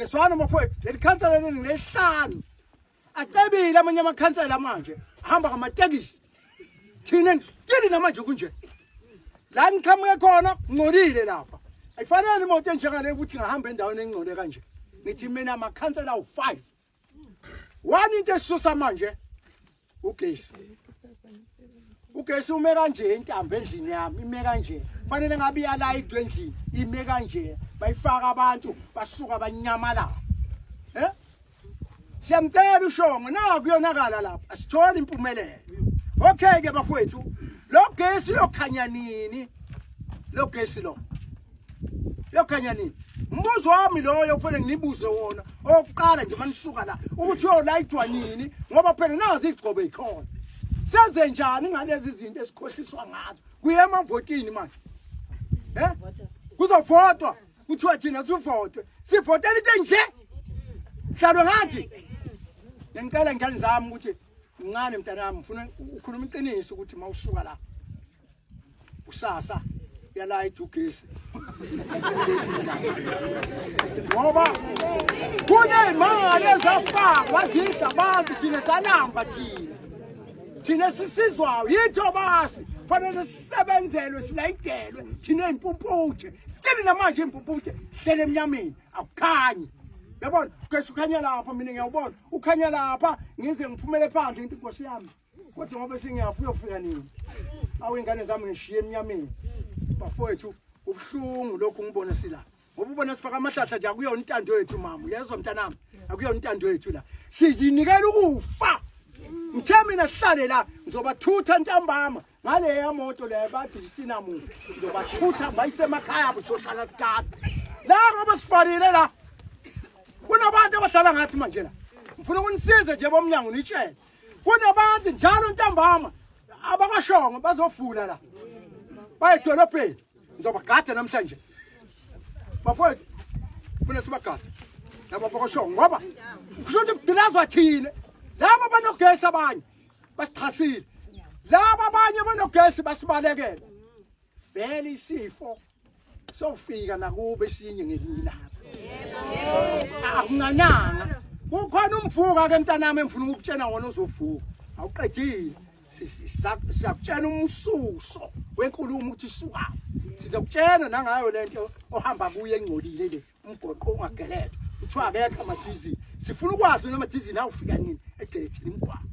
seswana mafowethu lelikhansela leli nesihlanu acebile amanye amakhansela manje hamba ngamatekisi thina ngitini namanje kunje la niqhamuke khona ngcolile lapha ayifanele imoto enjengale ukuthi ngahamba endaweni engcole kanje ngithi mina amakhansela u5 one into esisusa manje ugesi ume kanje intambo endlini yami ime kanje fanele ngabe iyala idwendlini ime kanje bayifaka abantu basuka abanyamala siyamcela ushongo na kuyonakala lapha asithola impumelelo okay ke bafowethu lo gesi lokhanya nini lo gesi lo yokhanya nini mbuzo wami loyo kufanele nginibuze wona oqala nje manisuka la ukuthi uyolayithwa nini ngoba phela nazi igcobe ikhona senze njani ngalezi zinto esikhohliswa ngazo kuye emavotini manje kuzovotwa kuthiwa thina sivotwe sivotela into nje hlalo ngathi ngicela ngani zami ukuthi ngane mntanami ngifuna ukhuluma iqiniso ukuthi mawusuka la usasa yalayitha ugesi ngoba kuney'mali ezafakwa zidla abantu thina salamba thina sisizwayo yitho basi fanele sisebenzelwe silayidelwe thina ey'mpumputhe tini namanje impumputhe hlele emnyameni akukhanyi yabona ugesi ukhanya lapha mina ngiyawubona ukhanya lapha ngize ngiphumele phandle into inkosi yami kodwa ngoba singiyafuna ukufika nini awuy'ngane zami ngishiye emnyameni bafowethu ubuhlungu lokhu ngibona sila ngoba ubona sifaka amahlahla nje akuyona intando yethu mama uyezwa mntanami akuyona intando yethu la sizinikela ukufa ngithe mina sihlale la ngizobathutha ntambama ngaleya moto leyo bathi isinamuntu ngizobathutha bayisemakhaya abo sohlala sikade la ngoba sifarile la kunabantu abahlala ngathi manje la ngifuna ukunisize nje bomnyango nitshele kunabantu njalo ntambama abakashongo bazofuna la bayedolobheni ngizobagada namhlanje bafowethu funa sibagada laba bakashongo ngoba kusho ukuthi kudilazwa thina laba banogesi abanye basichasile laba abanye banogesi basibalekela vele isifo sofika nakuba esinye ngelinye ilanga akungananga kukhona umvuka ke mntanami engifuna ukukutshena wona ozovuka awuqedile siyakutshena umsuso wenkulumo ukuthi suka sizokutshena nangayo lento ohamba kuye engcolile le umgoqo ungagelethwa kuthiwa akekho amadizini sifuna ukwazi noma amadizini awufika nini egelethini imgwaqo